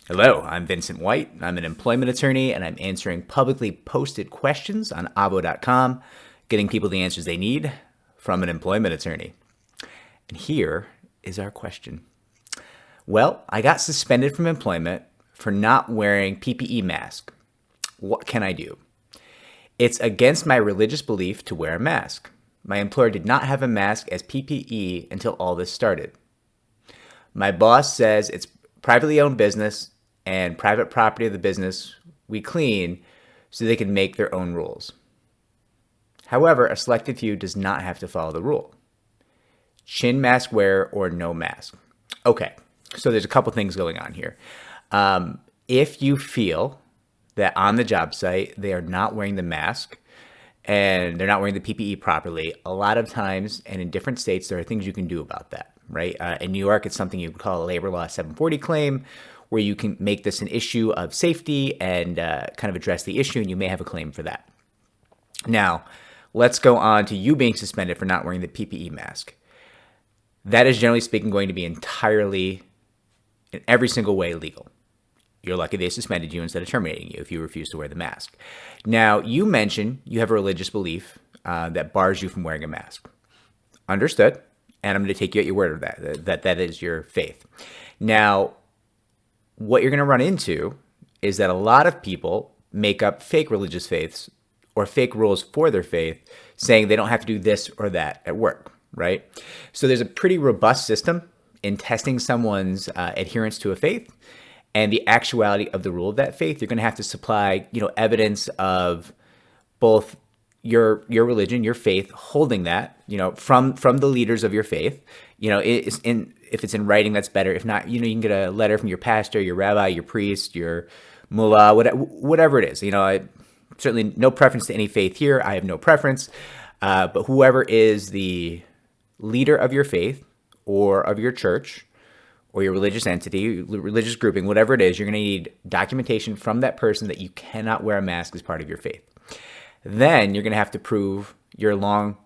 Hello, I'm Vincent White. I'm an employment attorney and I'm answering publicly posted questions on avo.com, getting people the answers they need from an employment attorney. And here is our question. Well, I got suspended from employment for not wearing PPE mask. What can I do? It's against my religious belief to wear a mask. My employer did not have a mask as PPE until all this started. My boss says it's privately owned business and private property of the business we clean so they can make their own rules. However, a selected few does not have to follow the rule. Chin mask wear or no mask. Okay, so there's a couple things going on here. If you feel that on the job site they are not wearing the mask and they're not wearing the PPE properly, a lot of times, and in different states, there are things you can do about that, right? In New York, it's something you would call a labor law 740 claim, where you can make this an issue of safety and kind of address the issue, and you may have a claim for that. Now, let's go on to you being suspended for not wearing the PPE mask. That is, generally speaking, going to be entirely, in every single way, legal. You're lucky they suspended you instead of terminating you if you refuse to wear the mask. Now, you mentioned you have a religious belief that bars you from wearing a mask. Understood. And I'm going to take you at your word of that is your faith. Now, what you're going to run into is that a lot of people make up fake religious faiths or fake rules for their faith, saying they don't have to do this or that at work, right? So there's a pretty robust system in testing someone's adherence to a faith and the actuality of the rule of that faith. You're going to have to supply, evidence of both your religion, your faith, holding that, from the leaders of your faith. If it's in writing, that's better. If not, you can get a letter from your pastor, your rabbi, your priest, your mullah, whatever it is. I certainly no preference to any faith here. I have no preference, but whoever is the leader of your faith or of your church or your religious entity, religious grouping, whatever it is, you're going to need documentation from that person that you cannot wear a mask as part of your faith. Then you're going to have to prove your long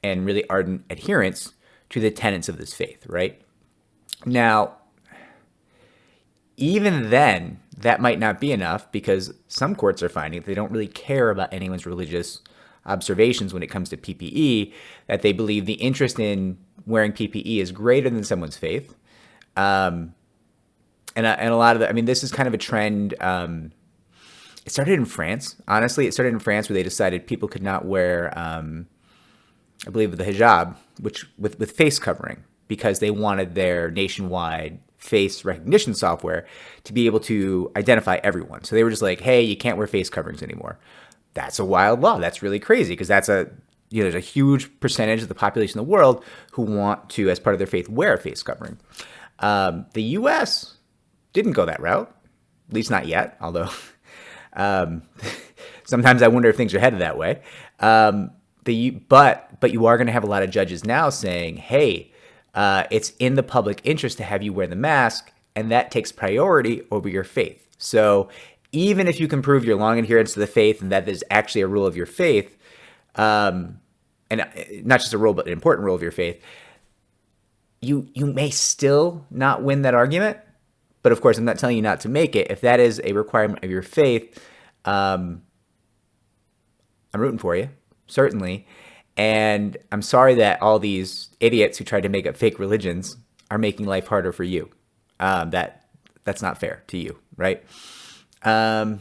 and really ardent adherence to the tenets of this faith, right? Now, even then, that might not be enough because some courts are finding that they don't really care about anyone's religious observations when it comes to PPE, that they believe the interest in wearing PPE is greater than someone's faith. And a lot of this is kind of a trend. It started in France. Honestly, it started in France where they decided people could not wear, I believe, the hijab, which with face covering, because they wanted their nationwide face recognition software to be able to identify everyone. So they were just like, hey, you can't wear face coverings anymore. That's a wild law. That's really crazy because there's a huge percentage of the population in the world who want to, as part of their faith, wear a face covering. The U.S. didn't go that route, at least not yet, although sometimes I wonder if things are headed that way. But you are going to have a lot of judges now saying, hey, it's in the public interest to have you wear the mask, and that takes priority over your faith. So even if you can prove your long adherence to the faith and that is actually a rule of your faith, and not just a rule, but an important rule of your faith, you may still not win that argument. But of course, I'm not telling you not to make it. If that is a requirement of your faith, I'm rooting for you, certainly. And I'm sorry that all these idiots who tried to make up fake religions are making life harder for you. That's not fair to you, right? Now,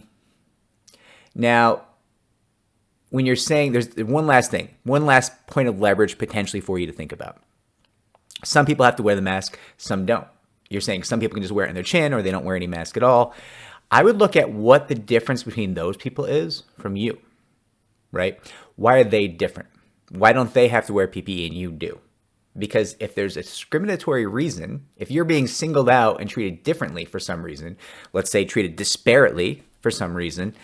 when you're saying, there's one last thing, one last point of leverage potentially for you to think about. Some people have to wear the mask, some don't. You're saying some people can just wear it in their chin or they don't wear any mask at all. I would look at what the difference between those people is from you, right? Why are they different? Why don't they have to wear PPE and you do? Because if there's a discriminatory reason, if you're being singled out and treated differently for some reason, let's say treated disparately for some reason,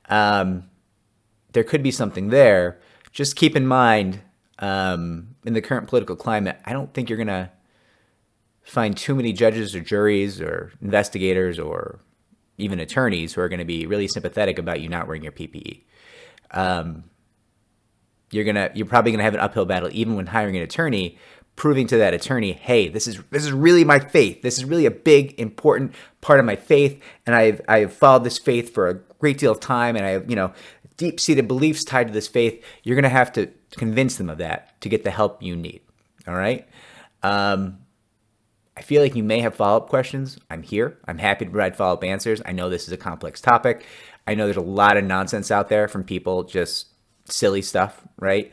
there could be something there. Just keep in mind, in the current political climate, I don't think you're going to find too many judges or juries or investigators or even attorneys who are going to be really sympathetic about you not wearing your PPE. You're probably going to have an uphill battle even when hiring an attorney, proving to that attorney, hey, this is really my faith. This is really a big, important part of my faith, and I have followed this faith for a great deal of time, and I have, deep-seated beliefs tied to this faith. You're going to have to convince them of that to get the help you need. All right? I feel like you may have follow-up questions. I'm here. I'm happy to provide follow-up answers. I know this is a complex topic. I know there's a lot of nonsense out there from people, just silly stuff, right?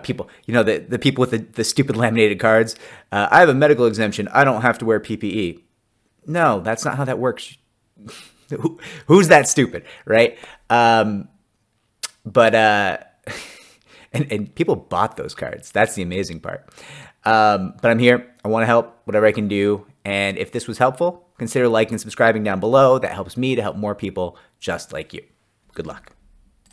People, the people with the stupid laminated cards. I have a medical exemption. I don't have to wear PPE. No, that's not how that works. Who's that stupid, right? And people bought those cards. That's the amazing part. But I'm here. I want to help whatever I can do. And if this was helpful, consider liking and subscribing down below. That helps me to help more people just like you. Good luck.